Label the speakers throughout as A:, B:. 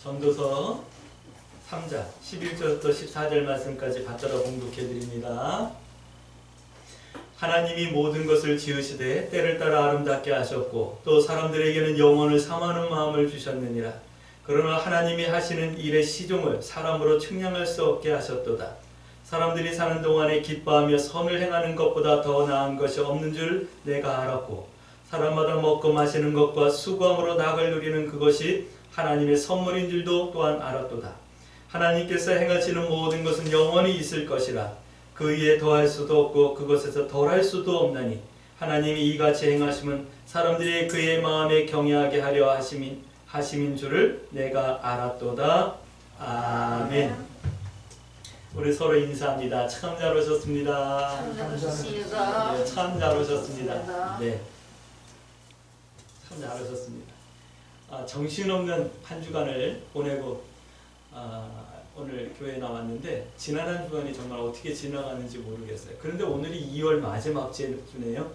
A: 전도서 3장 11절부터 14절 말씀까지 받들어 봉독해 드립니다. 하나님이 모든 것을 지으시되 때를 따라 아름답게 하셨고 또 사람들에게는 영원을 사모하는 마음을 주셨느니라. 그러나 하나님이 하시는 일의 시종을 사람으로 측량할 수 없게 하셨도다. 사람들이 사는 동안에 기뻐하며 선을 행하는 것보다 더 나은 것이 없는 줄 내가 알았고 사람마다 먹고 마시는 것과 수고함으로 낙을 누리는 그것이 하나님의 선물인 줄도 또한 알았도다. 하나님께서 행하시는 모든 것은 영원히 있을 것이라. 그 위에 더할 수도 없고 그것에서 덜할 수도 없나니 하나님이 이같이 행하심은 사람들이 그의 마음에 경외하게 하려 하심인 줄을 내가 알았도다. 아멘. 우리 서로 인사합니다. 참 잘 오셨습니다.
B: 감사합니다.
A: 네, 참 잘 오셨습니다. 네, 참 잘 오셨습니다. 정신없는 한 주간을 보내고 오늘 교회에 나왔는데 지난 한 주간이 정말 어떻게 지나가는지 모르겠어요. 그런데 오늘이 2월 마지막 주네요.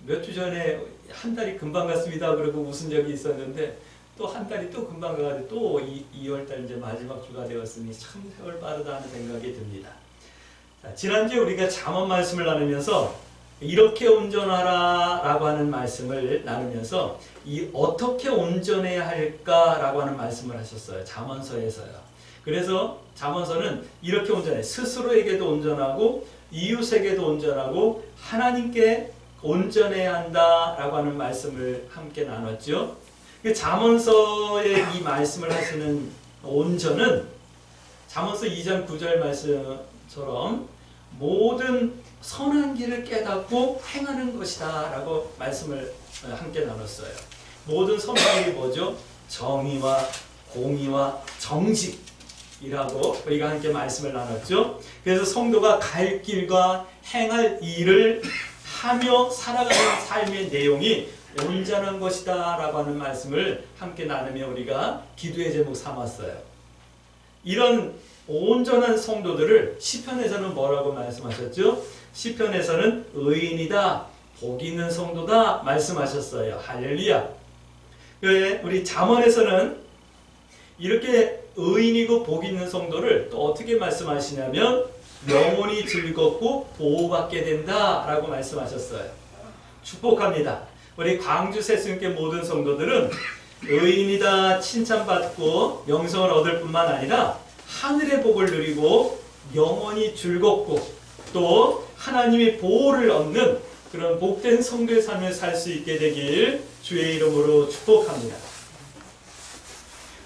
A: 몇 주 전에 한 달이 금방 갔습니다 그러고 웃은 적이 있었는데 또 한 달이 또 금방 가가지고 또 2월달 이제 마지막 주가 되었으니 참 세월 빠르다 하는 생각이 듭니다. 자, 지난주에 우리가 잠언 말씀을 나누면서 이렇게 온전하라 라고 하는 말씀을 나누면서 이 어떻게 온전해야 할까 라고 하는 말씀을 하셨어요. 잠언서에서요. 그래서 잠언서는 이렇게 온전해. 스스로에게도 온전하고 이웃에게도 온전하고 하나님께 온전해야 한다 라고 하는 말씀을 함께 나눴죠. 잠언서의 이 말씀을 하시는 온전은 잠언서 2장 9절 말씀처럼 모든 선한 길을 깨닫고 행하는 것이다 라고 말씀을 함께 나눴어요. 모든 선한 길이 뭐죠? 정의와 공의와 정직이라고 우리가 함께 말씀을 나눴죠. 그래서 성도가 갈 길과 행할 일을 하며 살아가는 삶의 내용이 온전한 것이다 라고 하는 말씀을 함께 나누며 우리가 기도의 제목 삼았어요. 이런 온전한 성도들을 시편에서는 뭐라고 말씀하셨죠? 시편에서는 의인이다, 복 있는 성도다 말씀하셨어요. 할렐루야. 우리 잠언에서는 이렇게 의인이고 복 있는 성도를 또 어떻게 말씀하시냐면 영혼이 즐겁고 보호받게 된다 라고 말씀하셨어요. 축복합니다. 우리 광주 새순교회 모든 성도들은 의인이다 칭찬받고 영성을 얻을 뿐만 아니라 하늘의 복을 누리고 영원히 즐겁고 또 하나님의 보호를 얻는 그런 복된 성도의 삶을 살 수 있게 되길 주의 이름으로 축복합니다.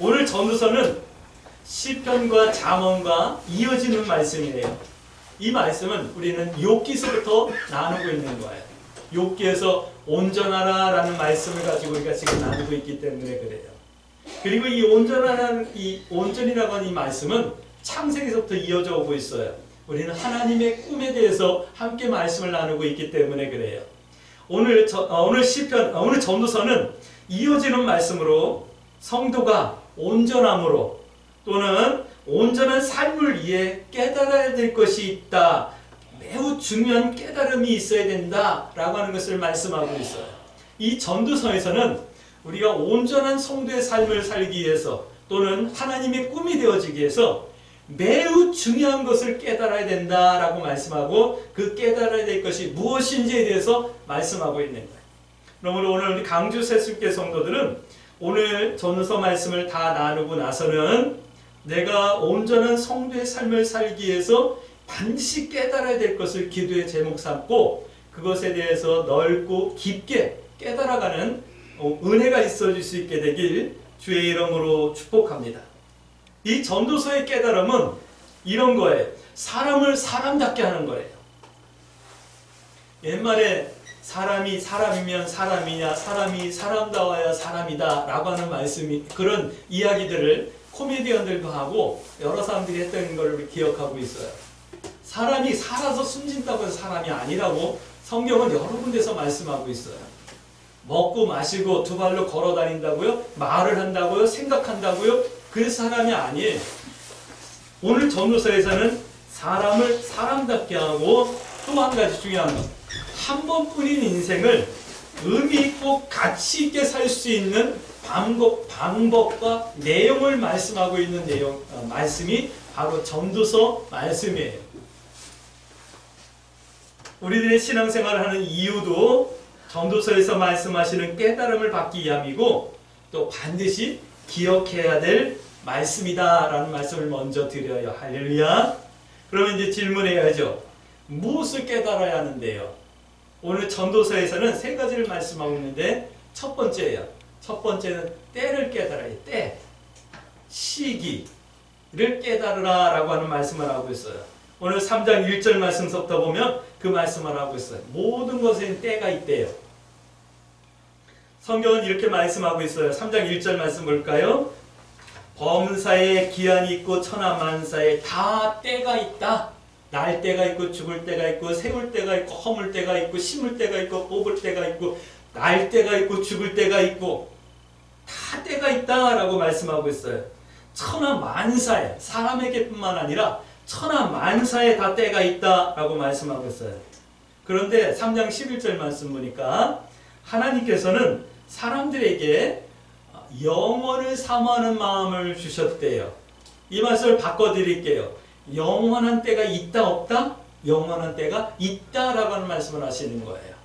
A: 오늘 전도서는 시편과 잠언과 이어지는 말씀이에요. 이 말씀은 우리는 욥기서부터 나누고 있는 거예요. 욥기에서 온전하라 라는 말씀을 가지고 우리가 지금 나누고 있기 때문에 그래요. 그리고 이 온전이라고 하는 이 말씀은 창세기서부터 이어져 오고 있어요. 우리는 하나님의 꿈에 대해서 함께 말씀을 나누고 있기 때문에 그래요. 오늘 전도서는 이어지는 말씀으로 성도가 온전함으로 또는 온전한 삶을 위해 깨달아야 될 것이 있다. 매우 중요한 깨달음이 있어야 된다 라고 하는 것을 말씀하고 있어요. 이 전도서에서는 우리가 온전한 성도의 삶을 살기 위해서 또는 하나님의 꿈이 되어지기 위해서 매우 중요한 것을 깨달아야 된다라고 말씀하고 그 깨달아야 될 것이 무엇인지에 대해서 말씀하고 있는 거예요. 그러므로 오늘 우리 강주 새순교회 성도들은 오늘 전도서 말씀을 다 나누고 나서는 내가 온전한 성도의 삶을 살기 위해서 반드시 깨달아야 될 것을 기도의 제목 삼고 그것에 대해서 넓고 깊게 깨달아가는 은혜가 있어질 수 있게 되길 주의 이름으로 축복합니다. 이 전도서의 깨달음은 이런 거예요. 사람을 사람답게 하는 거예요. 옛말에 사람이 사람이면 사람이냐, 사람이 사람다워야 사람이다 라고 하는 말씀이 그런 이야기들을 코미디언들도 하고 여러 사람들이 했던 걸 기억하고 있어요. 사람이 살아서 숨진다고 해서 사람이 아니라고 성경은 여러 군데서 말씀하고 있어요. 먹고 마시고 두 발로 걸어 다닌다고요? 말을 한다고요? 생각한다고요? 그래서 사람이 아니에요. 오늘 전도서에서는 사람을 사람답게 하고 또 한 가지 중요한 것. 한 번뿐인 인생을 의미 있고 가치 있게 살 수 있는 방법과 내용을 말씀하고 있는 말씀이 바로 전도서 말씀이에요. 우리들의 신앙생활을 하는 이유도 전도서에서 말씀하시는 깨달음을 받기 위함이고 또 반드시 기억해야 될 말씀이다 라는 말씀을 먼저 드려요. 할렐루야. 그러면 이제 질문해야죠. 무엇을 깨달아야 하는데요? 오늘 전도서에서는 세 가지를 말씀하고 있는데 첫 번째예요. 첫 번째는 때를 깨달아야 돼. 때, 시기를 깨달으라 라고 하는 말씀을 하고 있어요. 오늘 3장 1절 말씀부터 보면 그 말씀을 하고 있어요. 모든 것에는 때가 있대요. 성경은 이렇게 말씀하고 있어요. 3장 1절 말씀 볼까요? 범사에 기한이 있고 천하만사에 다 때가 있다. 날 때가 있고 죽을 때가 있고 세울 때가 있고 허물 때가 있고 심을 때가 있고 뽑을 때가 있고 날 때가 있고 죽을 때가 있고 다 때가 있다라고 말씀하고 있어요. 천하만사에 사람에게뿐만 아니라 천하만사에 다 때가 있다라고 말씀하고 있어요. 그런데 3장 11절 말씀 보니까 하나님께서는 사람들에게 영원을 사모하는 마음을 주셨대요. 이 말씀을 바꿔드릴게요. 영원한 때가 있다 없다? 영원한 때가 있다라고 하는 말씀을 하시는 거예요.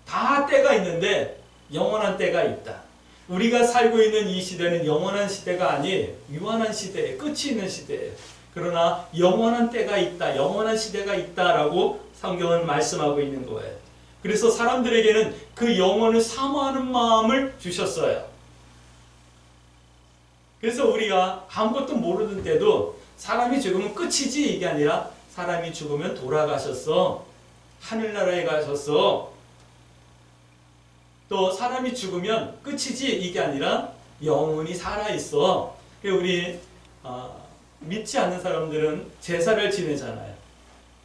A: 다 때가 있는데 영원한 때가 있다. 우리가 살고 있는 이 시대는 영원한 시대가 아니에요. 유한한 시대예요. 끝이 있는 시대예요. 그러나 영원한 때가 있다. 영원한 시대가 있다라고 성경은 말씀하고 있는 거예요. 그래서 사람들에게는 그 영혼을 사모하는 마음을 주셨어요. 그래서 우리가 아무것도 모르는 때도 사람이 죽으면 끝이지 이게 아니라 사람이 죽으면 돌아가셨어. 하늘나라에 가셨어. 또 사람이 죽으면 끝이지 이게 아니라 영혼이 살아있어. 우리 믿지 않는 사람들은 제사를 지내잖아요.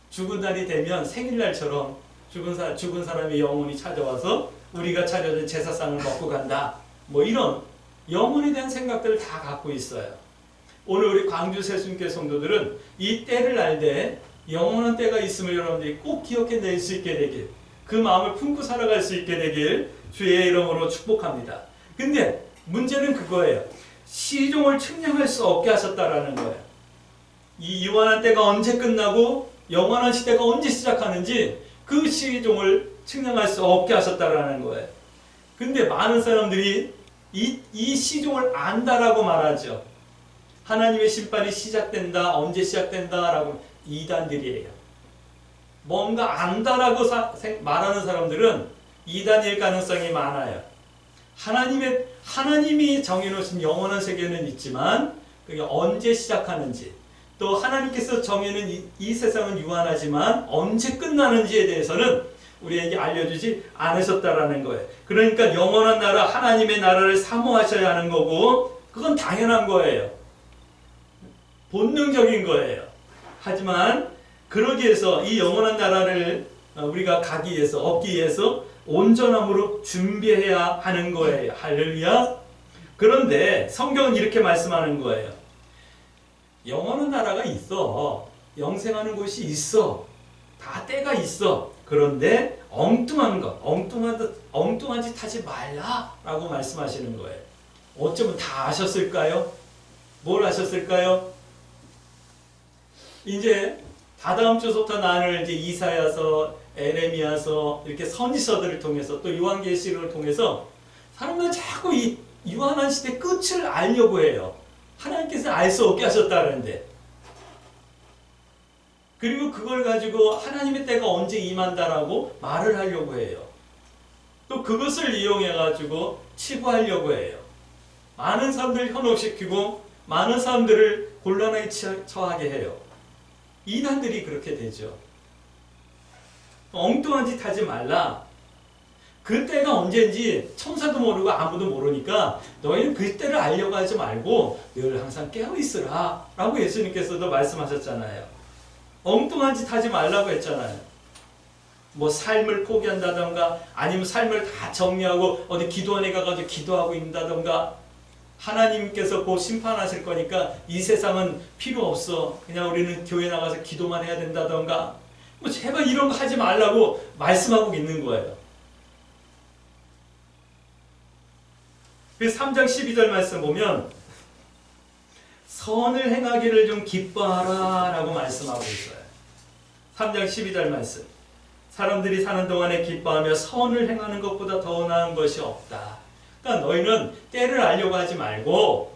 A: 죽은 날이 되면 생일날처럼 죽은 사람의 영혼이 찾아와서 우리가 차려진 제사상을 먹고 간다. 뭐 이런 영혼에 대한 생각들을 다 갖고 있어요. 오늘 우리 광주 새순교 성도들은 이 때를 알 때 영원한 때가 있음을 여러분들이 꼭 기억해낼 수 있게 되길, 그 마음을 품고 살아갈 수 있게 되길 주의 이름으로 축복합니다. 근데 문제는 그거예요. 시종을 측량할 수 없게 하셨다라는 거예요. 이 유한한 때가 언제 끝나고 영원한 시대가 언제 시작하는지 그 시종을 측량할 수 없게 하셨다라는 거예요. 근데 많은 사람들이 이 시종을 안다라고 말하죠. 하나님의 심판이 시작된다, 언제 시작된다라고 이단들이에요. 뭔가 안다라고 말하는 사람들은 이단일 가능성이 많아요. 하나님이 정해놓으신 영원한 세계는 있지만 그게 언제 시작하는지, 또 하나님께서 정해놓은 이 세상은 유한하지만 언제 끝나는지에 대해서는 우리에게 알려주지 않으셨다라는 거예요. 그러니까 영원한 나라, 하나님의 나라를 사모하셔야 하는 거고 그건 당연한 거예요. 본능적인 거예요. 하지만 그러기 위해서 이 영원한 나라를 우리가 가기 위해서, 얻기 위해서 온전함으로 준비해야 하는 거예요. 할렐루야. 그런데 성경은 이렇게 말씀하는 거예요. 영원한 나라가 있어. 영생하는 곳이 있어. 다 때가 있어. 그런데 엉뚱한 것, 엉뚱한 짓 하지 말라라고 말씀하시는 거예요. 어쩌면 다 아셨을까요? 뭘 아셨을까요? 이제 다다음 주부터 나눌 이제 이사야서, 에레미야서 이렇게 선지서들을 통해서 또 요한계시록을 통해서 사람들은 자꾸 이 유한한 시대 끝을 알려고 해요. 하나님께서 알 수 없게 하셨다는데. 그리고 그걸 가지고 하나님의 때가 언제 임한다라고 말을 하려고 해요. 또 그것을 이용해 가지고 치부하려고 해요. 많은 사람들을 현혹시키고 많은 사람들을 곤란에 처하게 해요. 이단들이 그렇게 되죠. 엉뚱한 짓 하지 말라. 그 때가 언제인지 천사도 모르고 아무도 모르니까 너희는 그 때를 알려고 하지 말고 늘 항상 깨어있으라 라고 예수님께서도 말씀하셨잖아요. 엉뚱한 짓 하지 말라고 했잖아요. 뭐 삶을 포기한다던가 아니면 삶을 다 정리하고 어디 기도원에 가가지고 기도하고 있다던가 하나님께서 곧 심판하실 거니까 이 세상은 필요 없어. 그냥 우리는 교회 나가서 기도만 해야 된다던가 뭐 제발 이런 거 하지 말라고 말씀하고 있는 거예요. 그래서 3장 12절 말씀 보면 선을 행하기를 좀 기뻐하라 라고 말씀하고 있어요. 3장 12절 말씀. 사람들이 사는 동안에 기뻐하며 선을 행하는 것보다 더 나은 것이 없다. 그러니까 너희는 때를 알려고 하지 말고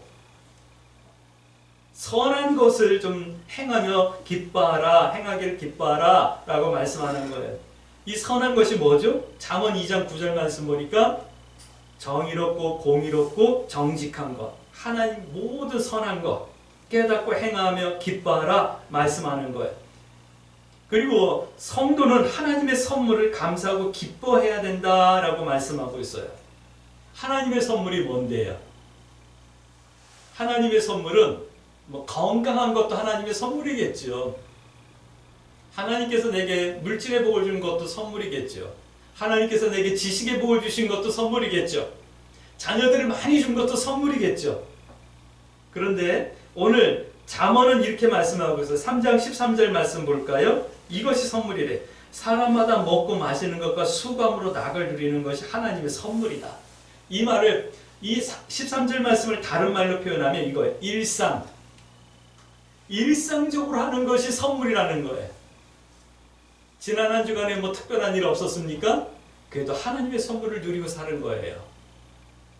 A: 선한 것을 좀 행하며 기뻐하라, 행하기를 기뻐하라 라고 말씀하는 거예요. 이 선한 것이 뭐죠? 잠언 2장 9절 말씀 보니까 정의롭고 공의롭고 정직한 것, 하나님 모든 선한 것 깨닫고 행하며 기뻐하라 말씀하는 거예요. 그리고 성도는 하나님의 선물을 감사하고 기뻐해야 된다라고 말씀하고 있어요. 하나님의 선물이 뭔데요? 하나님의 선물은 뭐 건강한 것도 하나님의 선물이겠죠. 하나님께서 내게 물질의 복을 주는 것도 선물이겠죠. 하나님께서 내게 지식의 복을 주신 것도 선물이겠죠. 자녀들을 많이 준 것도 선물이겠죠. 그런데 오늘 잠언은 이렇게 말씀하고 있어요. 3장 13절 말씀 볼까요? 이것이 선물이래. 사람마다 먹고 마시는 것과 수감으로 낙을 누리는 것이 하나님의 선물이다. 이 말을, 이 13절 말씀을 다른 말로 표현하면 이거예요. 일상적으로 하는 것이 선물이라는 거예요. 지난 한 주간에 뭐 특별한 일 없었습니까? 그래도 하나님의 선물을 누리고 사는 거예요.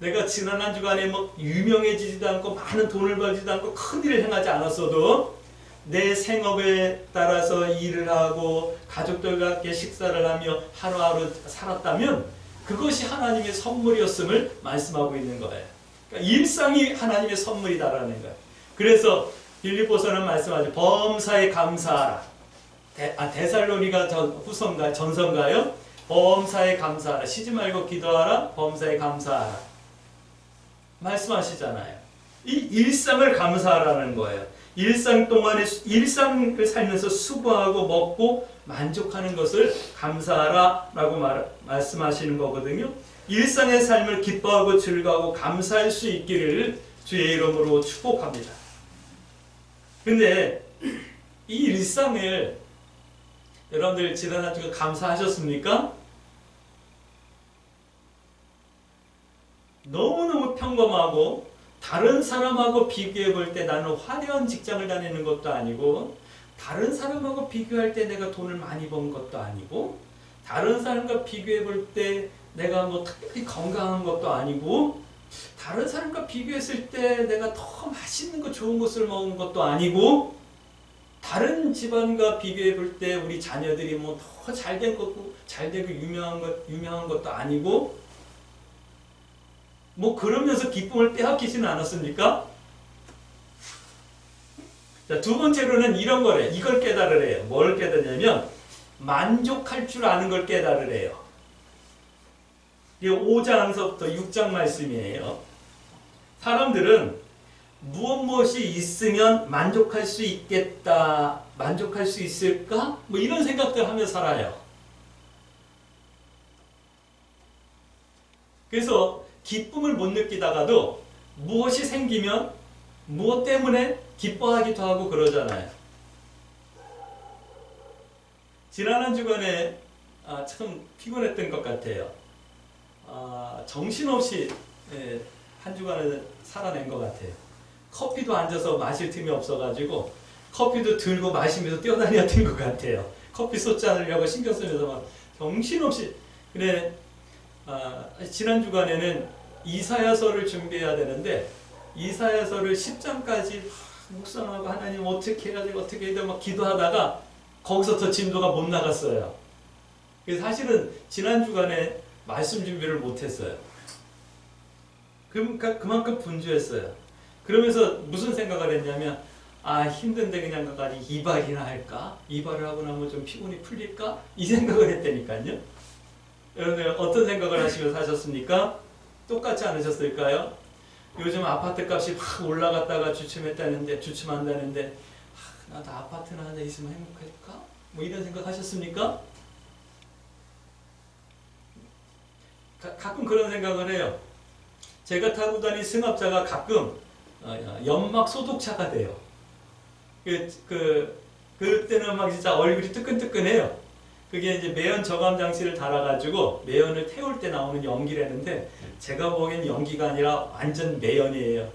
A: 내가 지난 한 주간에 뭐 유명해지지도 않고 많은 돈을 벌지도 않고 큰 일을 행하지 않았어도 내 생업에 따라서 일을 하고 가족들과 함께 식사를 하며 하루하루 살았다면 그것이 하나님의 선물이었음을 말씀하고 있는 거예요. 그러니까 일상이 하나님의 선물이다라는 거예요. 그래서 빌립보서는 말씀하죠. 범사에 감사하라. 데살로니가 후서인가요? 전서인가요? 범사에 감사하라. 쉬지 말고 기도하라. 범사에 감사하라. 말씀하시잖아요. 이 일상을 감사하라는 거예요. 일상 동안에 일상을 살면서 수고하고 먹고 만족하는 것을 감사하라 라고 말씀하시는 거거든요. 일상의 삶을 기뻐하고 즐거워하고 감사할 수 있기를 주의 이름으로 축복합니다. 근데 이 일상을 여러분들 지난 한 주간 감사하셨습니까? 너무너무 평범하고 다른 사람하고 비교해 볼 때 나는 화려한 직장을 다니는 것도 아니고 다른 사람하고 비교할 때 내가 돈을 많이 번 것도 아니고 다른 사람과 비교해 볼 때 내가 뭐 특별히 건강한 것도 아니고 다른 사람과 비교했을 때 내가 더 맛있는 거 좋은 것을 먹은 것도 아니고 다른 집안과 비교해 볼 때 우리 자녀들이 뭐 더 잘된 것도 잘되고 유명한 것도 아니고 뭐 그러면서 기쁨을 빼앗기지는 않았습니까? 자, 두 번째로는 이런 거래. 이걸 깨달으래요. 뭘 깨달으냐면 만족할 줄 아는 걸 깨달으래요. 이게 5장서부터 6장 말씀이에요. 사람들은 무엇이 있으면 만족할 수 있겠다, 만족할 수 있을까? 뭐 이런 생각들 하며 살아요. 그래서 기쁨을 못 느끼다가도 무엇이 생기면 무엇 때문에 기뻐하기도 하고 그러잖아요. 지난 한 주간에 참 피곤했던 것 같아요. 정신없이 한 주간을 살아낸 것 같아요. 커피도 앉아서 마실 틈이 없어가지고 커피도 들고 마시면서 뛰어다녔던 것 같아요. 커피 쏟지 않으려고 신경 쓰면서 막 정신없이. 그래, 지난 주간에는 이사야서를 준비해야 되는데 이사야서를 10장까지 묵상하고 하나님 어떻게 해야 돼 어떻게 해야 돼 막 기도하다가 거기서 더 진도가 못 나갔어요. 그래서 사실은 지난 주간에 말씀 준비를 못했어요. 그만큼 분주했어요. 그러면서 무슨 생각을 했냐면 힘든데 그냥 가까이 이발이나 할까? 이발을 하고 나면 좀 피곤이 풀릴까? 이 생각을 했다니까요. 여러분 어떤 생각을 하시면서 하셨습니까? 똑같지 않으셨을까요? 요즘 아파트 값이 확 올라갔다가 주춤한다는데 나도 아파트나 하나 있으면 행복할까? 뭐 이런 생각 하셨습니까? 가끔 그런 생각을 해요. 제가 타고 다니는 승합차가 가끔 연막 소독차가 돼요. 그때는 막 진짜 얼굴이 뜨끈뜨끈해요. 그게 이제 매연 저감 장치를 달아가지고 매연을 태울 때 나오는 연기라는데 제가 보기엔 연기가 아니라 완전 매연이에요.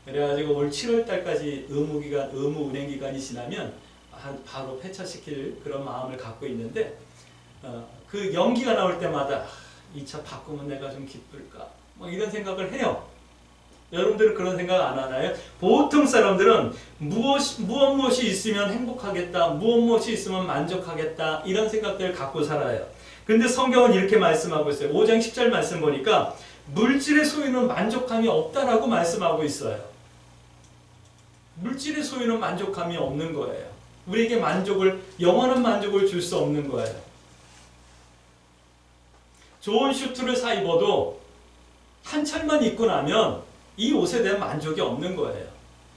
A: 그래가지고 올 7월 달까지 의무 운행 기간이 지나면 바로 폐차시킬 그런 마음을 갖고 있는데 그 연기가 나올 때마다 이 차 바꾸면 내가 좀 기쁠까 뭐 이런 생각을 해요. 여러분들은 그런 생각 안 하나요? 보통 사람들은 무엇이 있으면 행복하겠다, 무엇이 있으면 만족하겠다 이런 생각들을 갖고 살아요. 근데 성경은 이렇게 말씀하고 있어요. 5장 10절 말씀 보니까 물질의 소유는 만족함이 없다라고 말씀하고 있어요. 물질의 소유는 만족함이 없는 거예요. 우리에게 영원한 만족을 줄 수 없는 거예요. 좋은 슈트를 사 입어도 한 철만 입고 나면 이 옷에 대한 만족이 없는 거예요.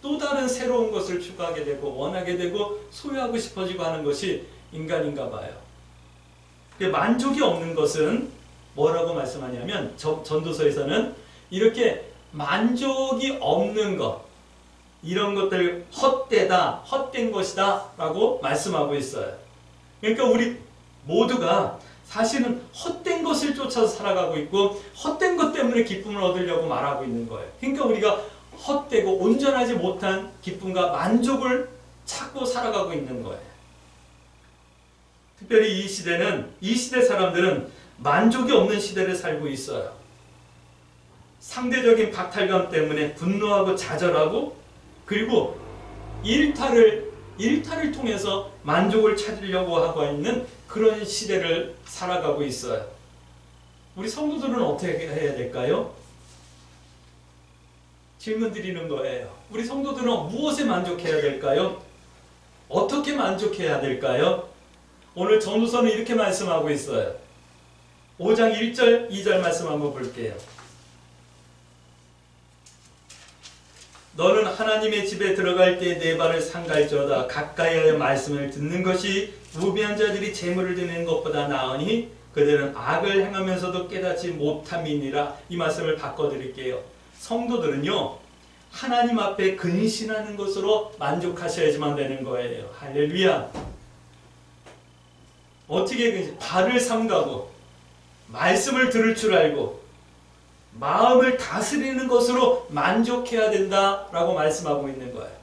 A: 또 다른 새로운 것을 추구하게 되고 원하게 되고 소유하고 싶어지고 하는 것이 인간인가 봐요. 만족이 없는 것은 뭐라고 말씀하냐면 전도서에서는 이렇게 만족이 없는 것 이런 것들 헛되다, 헛된 것이다 라고 말씀하고 있어요. 그러니까 우리 모두가 사실은 헛된 것을 쫓아서 살아가고 있고 헛된 것 때문에 기쁨을 얻으려고 말하고 있는 거예요. 그러니까 우리가 헛되고 온전하지 못한 기쁨과 만족을 찾고 살아가고 있는 거예요. 특별히 이 시대 사람들은 만족이 없는 시대를 살고 있어요. 상대적인 박탈감 때문에 분노하고 좌절하고 그리고 일탈을 통해서 만족을 찾으려고 하고 있는 그런 시대를 살아가고 있어요. 우리 성도들은 어떻게 해야 될까요? 질문 드리는 거예요. 우리 성도들은 무엇에 만족해야 될까요? 어떻게 만족해야 될까요? 오늘 전도서는 이렇게 말씀하고 있어요. 5장 1절, 2절 말씀 한번 볼게요. 너는 하나님의 집에 들어갈 때 네 발을 상갈지어다. 가까이하여 말씀을 듣는 것이 무비한 자들이 재물을 드리는 것보다 나으니 그들은 악을 행하면서도 깨닫지 못함이니라. 이 말씀을 바꿔드릴게요. 성도들은요 하나님 앞에 근신하는 것으로 만족하셔야지만 되는 거예요. 할렐루야. 어떻게 근신? 발을 삼가고 말씀을 들을 줄 알고 마음을 다스리는 것으로 만족해야 된다라고 말씀하고 있는 거예요.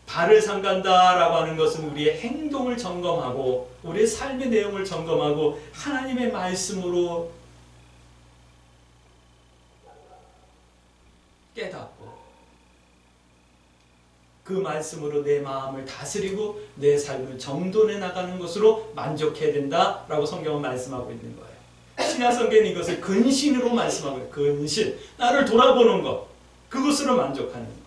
A: 발을 삼간다라고 하는 것은 우리의 행동을 점검하고 우리의 삶의 내용을 점검하고 하나님의 말씀으로 깨닫고 그 말씀으로 내 마음을 다스리고 내 삶을 정돈해 나가는 것으로 만족해야 된다라고 성경은 말씀하고 있는 거예요. 신약성경은 이것을 근신으로 말씀하고 있어요. 근신. 나를 돌아보는 것. 그것으로 만족하는 거예요.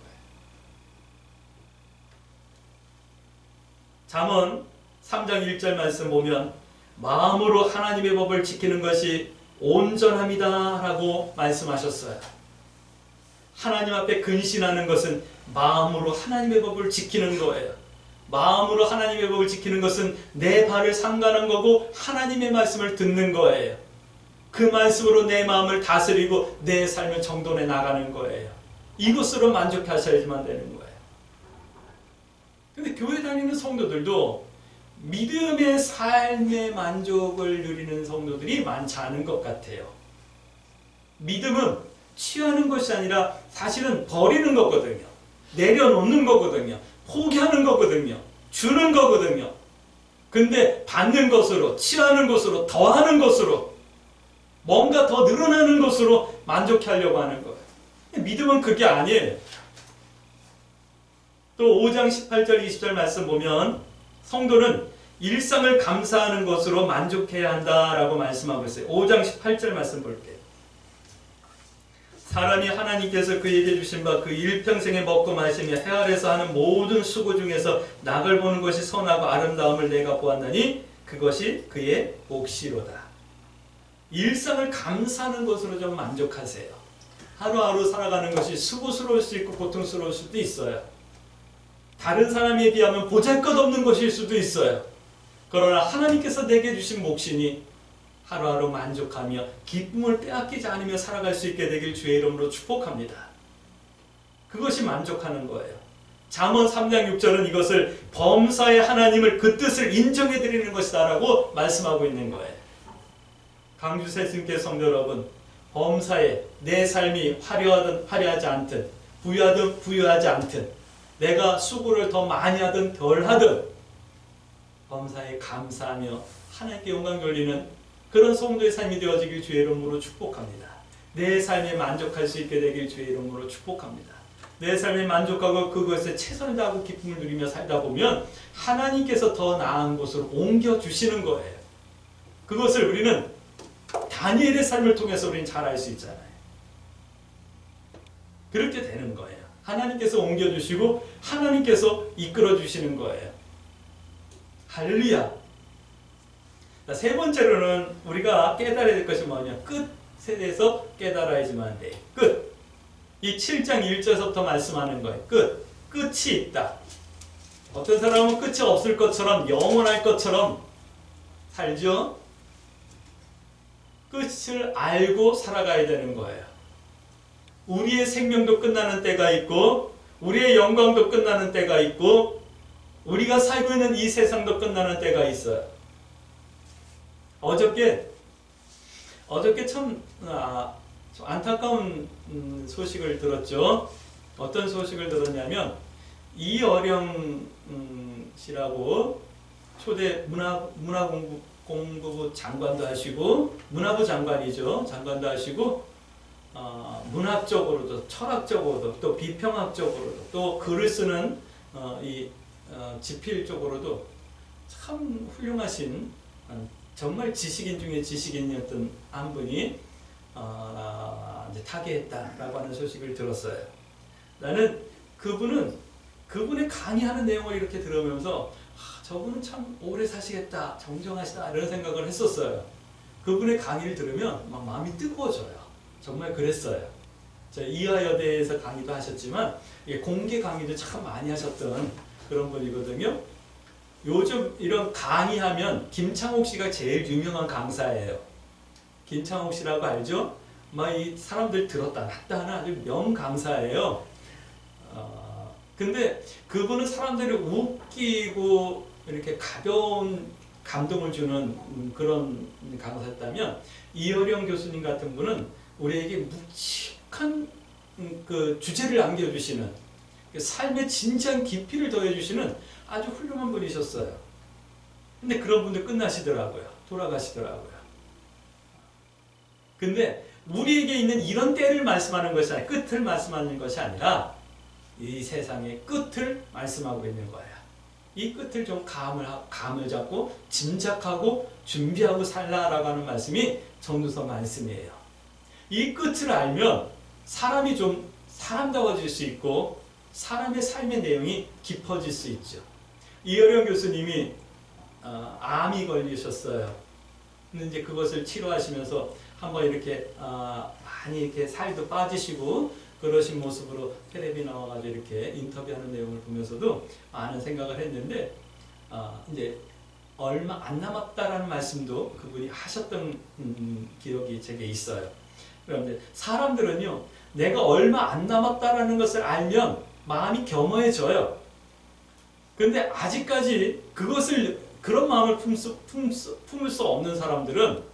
A: 잠언 3장 1절 말씀 보면 마음으로 하나님의 법을 지키는 것이 온전함이다 라고 말씀하셨어요. 하나님 앞에 근신하는 것은 마음으로 하나님의 법을 지키는 거예요. 마음으로 하나님의 법을 지키는 것은 내 발을 삼가는 거고 하나님의 말씀을 듣는 거예요. 그 말씀으로 내 마음을 다스리고 내 삶을 정돈해 나가는 거예요. 이것으로 만족하셔야지만 되는 거예요. 근데 교회 다니는 성도들도 믿음의 삶의 만족을 누리는 성도들이 많지 않은 것 같아요. 믿음은 취하는 것이 아니라 사실은 버리는 거거든요. 내려놓는 거거든요. 포기하는 거거든요. 주는 거거든요. 근데 받는 것으로, 취하는 것으로, 더하는 것으로 뭔가 더 늘어나는 것으로 만족하려고 하는 거예요. 믿음은 그게 아니에요. 또 5장 18절 20절 말씀 보면 성도는 일상을 감사하는 것으로 만족해야 한다라고 말씀하고 있어요. 5장 18절 말씀 볼게요. 사람이 하나님께서 그에게 주신 바 그 일평생에 먹고 마시며 해 아래서 하는 모든 수고 중에서 낙을 보는 것이 선하고 아름다움을 내가 보았나니 그것이 그의 몫이로다. 일상을 감사하는 것으로 좀 만족하세요. 하루하루 살아가는 것이 수고스러울 수 있고 고통스러울 수도 있어요. 다른 사람에 비하면 보잘것없는 것일 수도 있어요. 그러나 하나님께서 내게 주신 몫이니 하루하루 만족하며 기쁨을 빼앗기지 않으며 살아갈 수 있게 되길 주의 이름으로 축복합니다. 그것이 만족하는 거예요. 잠언 3장 6절은 이것을 범사의 하나님을 그 뜻을 인정해 드리는 것이다 라고 말씀하고 있는 거예요. 강주 새순교 성도 여러분, 범사에 내 삶이 화려하든 화려하지 않든 부유하든 부유하지 않든 내가 수고를 더 많이 하든 덜 하든 범사에 감사하며 하나님께 영광 돌리는 그런 성도의 삶이 되어지길 주의 이름으로 축복합니다. 내 삶에 만족할 수 있게 되길 주의 이름으로 축복합니다. 내 삶에 만족하고 그것에 최선을 다하고 기쁨을 누리며 살다 보면 하나님께서 더 나은 곳으로 옮겨주시는 거예요. 그것을 우리는 다니엘의 삶을 통해서 우리는 잘 알 수 있잖아요. 그렇게 되는 거예요. 하나님께서 옮겨주시고 하나님께서 이끌어주시는 거예요. 할렐루야. 세 번째로는 우리가 깨달아야 될 것이 뭐냐. 끝에 대해서 깨달아야지만 돼. 끝. 이 7장 1절부터 말씀하는 거예요. 끝. 끝이 있다. 어떤 사람은 끝이 없을 것처럼 영원할 것처럼 살죠. 끝을 알고 살아가야 되는 거예요. 우리의 생명도 끝나는 때가 있고 우리의 영광도 끝나는 때가 있고 우리가 살고 있는 이 세상도 끝나는 때가 있어요. 어저께 참 안타까운 소식을 들었죠. 어떤 소식을 들었냐면 이어령 씨라고 초대 문화공부부 장관도 하시고 문화부 장관이죠. 장관도 하시고 문학적으로도 철학적으로도 또 비평학적으로도 또 글을 쓰는 지필적으로도 참 훌륭하신 정말 지식인 중에 지식인이었던 한 분이 이제 타계했다라고 하는 소식을 들었어요. 나는 그분의 강의하는 내용을 이렇게 들으면서 저분은 참 오래 사시겠다, 정정하시다 이런 생각을 했었어요. 그분의 강의를 들으면 막 마음이 뜨거워져요. 정말 그랬어요. 이화여대에서 강의도 하셨지만 공개 강의도 참 많이 하셨던 그런 분이거든요. 요즘 이런 강의하면 김창옥 씨가 제일 유명한 강사예요. 김창옥 씨라고 알죠? 이 사람들 들었다 놨다 하는 아주 명강사예요. 근데 그분은 사람들을 웃기고 이렇게 가벼운 감동을 주는 그런 강사였다면 이어령 교수님 같은 분은 우리에게 묵직한 그 주제를 남겨주시는 삶의 진지한 깊이를 더해주시는 아주 훌륭한 분이셨어요. 근데 그런 분들 끝나시더라고요. 돌아가시더라고요. 근데 우리에게 있는 이런 때를 말씀하는 것이 아니라 끝을 말씀하는 것이 아니라 이 세상의 끝을 말씀하고 있는 거예요. 이 끝을 좀 감을 잡고 짐작하고 준비하고 살라라고 하는 말씀이 전도서 말씀이에요. 이 끝을 알면 사람이 좀 사람다워질 수 있고 사람의 삶의 내용이 깊어질 수 있죠. 이어령 교수님이 암이 걸리셨어요. 근데 이제 그것을 치료하시면서 한번 이렇게 많이 이렇게 살도 빠지시고 그러신 모습으로 텔레비 나와가지고 이렇게 인터뷰하는 내용을 보면서도 많은 생각을 했는데 이제 얼마 안 남았다라는 말씀도 그분이 하셨던 기억이 제게 있어요. 그런데 사람들은요, 내가 얼마 안 남았다라는 것을 알면 마음이 겸허해져요. 근데 아직까지 그런 마음을 품을 수 없는 사람들은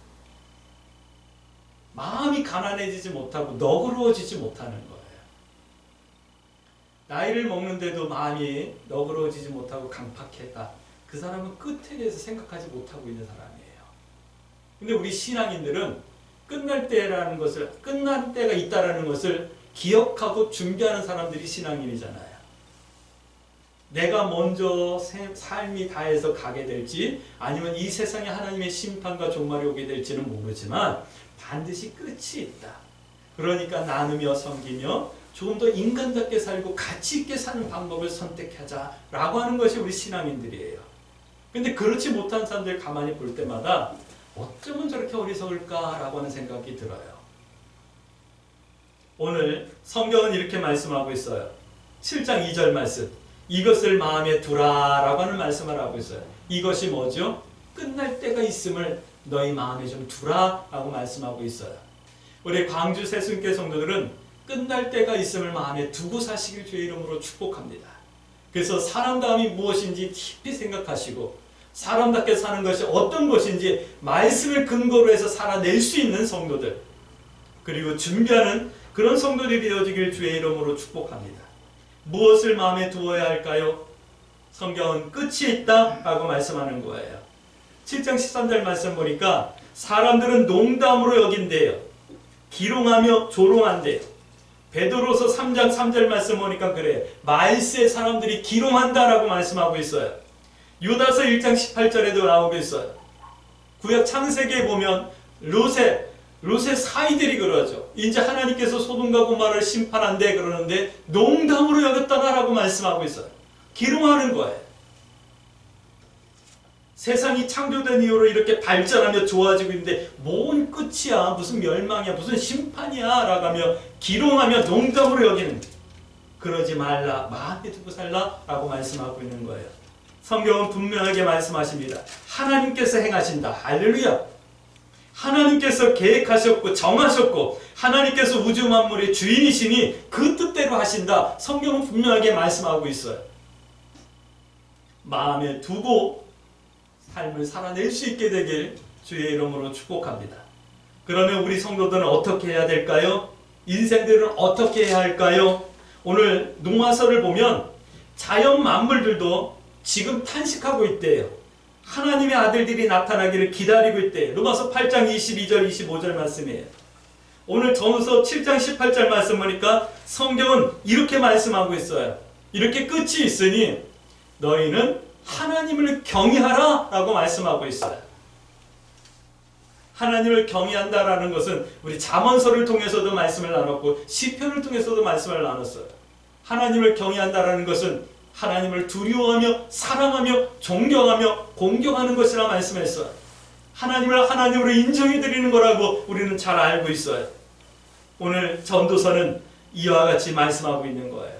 A: 마음이 가난해지지 못하고 너그러워지지 못하는 거예요. 나이를 먹는데도 마음이 너그러워지지 못하고 강팍했다. 그 사람은 끝에 대해서 생각하지 못하고 있는 사람이에요. 근데 우리 신앙인들은 끝날 때가 있다라는 것을 기억하고 준비하는 사람들이 신앙인이잖아요. 내가 먼저 삶이 다해서 가게 될지 아니면 이 세상에 하나님의 심판과 종말이 오게 될지는 모르지만 반드시 끝이 있다. 그러니까 나누며 섬기며 조금 더 인간답게 살고 가치 있게 사는 방법을 선택하자라고 하는 것이 우리 신앙인들이에요. 근데 그렇지 못한 사람들 가만히 볼 때마다 어쩌면 저렇게 어리석을까라고 하는 생각이 들어요. 오늘 성경은 이렇게 말씀하고 있어요. 7장 2절 말씀. 이것을 마음에 두라라고 하는 말씀을 하고 있어요. 이것이 뭐죠? 끝날 때가 있음을 너희 마음에 좀 두라라고 말씀하고 있어요. 우리 광주 새순교 성도들은 끝날 때가 있음을 마음에 두고 사시길 주의 이름으로 축복합니다. 그래서 사람다움이 무엇인지 깊이 생각하시고 사람답게 사는 것이 어떤 것인지 말씀을 근거로 해서 살아낼 수 있는 성도들, 그리고 준비하는 그런 성도들이 되어지길 주의 이름으로 축복합니다. 무엇을 마음에 두어야 할까요? 성경은 끝이 있다 라고 말씀하는 거예요. 7장 13절 말씀 보니까 사람들은 농담으로 여긴대요. 기롱하며 조롱한대요. 베드로서 3장 3절 말씀 보니까 그래. 말세에 사람들이 기롱한다라고 말씀하고 있어요. 유다서 1장 18절에도 나오고 있어요. 구약 창세기에 보면 롯의 사이들이 그러죠. 이제 하나님께서 소돔과 고모라를 심판한대 그러는데 농담으로 여겼다라고 말씀하고 있어요. 기롱하는 거예요. 세상이 창조된 이후로 이렇게 발전하며 좋아지고 있는데 뭔 끝이야, 무슨 멸망이야, 무슨 심판이야 라고 하며 기롱하며 농담으로 여기는, 그러지 말라, 마음에 두고 살라 라고 말씀하고 있는 거예요. 성경은 분명하게 말씀하십니다. 하나님께서 행하신다. 할렐루야. 하나님께서 계획하셨고 정하셨고 하나님께서 우주 만물의 주인이시니 그 뜻대로 하신다. 성경은 분명하게 말씀하고 있어요. 마음에 두고 삶을 살아낼 수 있게 되길 주의 이름으로 축복합니다. 그러면 우리 성도들은 어떻게 해야 될까요? 인생들은 어떻게 해야 할까요? 오늘 농화서를 보면 자연 만물들도 지금 탄식하고 있대요. 하나님의 아들들이 나타나기를 기다리고 있대요. 로마서 8장 22절 25절 말씀이에요. 오늘 전후서 7장 18절 말씀 보니까 성경은 이렇게 말씀하고 있어요. 이렇게 끝이 있으니 너희는 하나님을 경외하라 라고 말씀하고 있어요. 하나님을 경외한다라는 것은 우리 잠언서를 통해서도 말씀을 나눴고 시편을 통해서도 말씀을 나눴어요. 하나님을 경외한다라는 것은 하나님을 두려워하며 사랑하며 존경하며 공경하는 것이라 말씀했어요. 하나님을 하나님으로 인정해드리는 거라고 우리는 잘 알고 있어요. 오늘 전도서는 이와 같이 말씀하고 있는 거예요.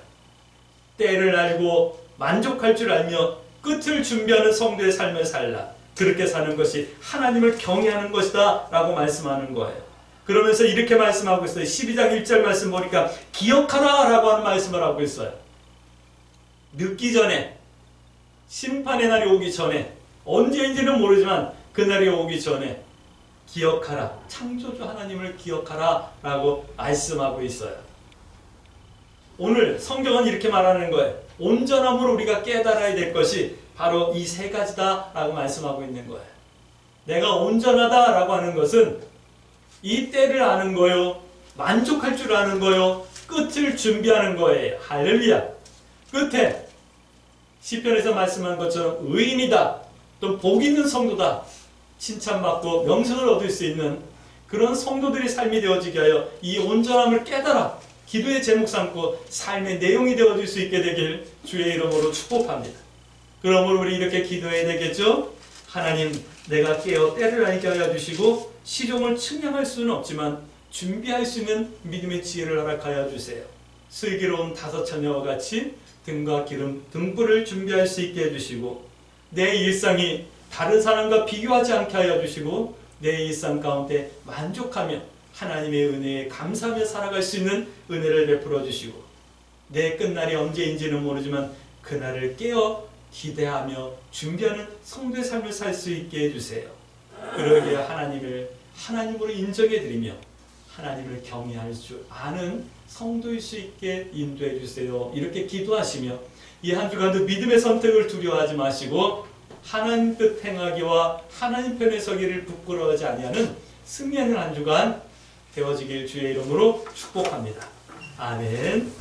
A: 때를 알고 만족할 줄 알며 끝을 준비하는 성도의 삶을 살라. 그렇게 사는 것이 하나님을 경외하는 것이다 라고 말씀하는 거예요. 그러면서 이렇게 말씀하고 있어요. 12장 1절 말씀 보니까 기억하라 라고 하는 말씀을 하고 있어요. 늦기 전에, 심판의 날이 오기 전에, 언제인지는 모르지만 그날이 오기 전에 기억하라, 창조주 하나님을 기억하라 라고 말씀하고 있어요. 오늘 성경은 이렇게 말하는 거예요. 온전함으로 우리가 깨달아야 될 것이 바로 이 세 가지다 라고 말씀하고 있는 거예요. 내가 온전하다 라고 하는 것은 이 때를 아는 거요, 만족할 줄 아는 거요, 끝을 준비하는 거예요. 할렐루야. 끝에 시편에서 말씀한 것처럼 의인이다, 또 복 있는 성도다, 칭찬받고 명성을 얻을 수 있는 그런 성도들의 삶이 되어지게 하여 이 온전함을 깨달아 기도의 제목 삼고 삶의 내용이 되어질 수 있게 되길 주의 이름으로 축복합니다. 그러므로 우리 이렇게 기도해야 되겠죠? 하나님, 내가 깨어 때를 알게 하여 주시고 시종을 측량할 수는 없지만 준비할 수 있는 믿음의 지혜를 허락하여 주세요. 슬기로운 다섯 처녀와 같이 등과 기름, 등불을 준비할 수 있게 해주시고 내 일상이 다른 사람과 비교하지 않게 하여 주시고 내 일상 가운데 만족하며 하나님의 은혜에 감사하며 살아갈 수 있는 은혜를 베풀어 주시고 내 끝날이 언제인지는 모르지만 그날을 깨어 기대하며 준비하는 성도의 삶을 살 수 있게 해주세요. 그러기에 하나님을 하나님으로 인정해 드리며 하나님을 경외할 줄 아는 성도일 수 있게 인도해 주세요. 이렇게 기도하시며 이 한 주간도 믿음의 선택을 두려워하지 마시고 하나님 뜻 행하기와 하나님 편에 서기를 부끄러워하지 아니하는 승리하는 한 주간 되어지길 주의 이름으로 축복합니다. 아멘.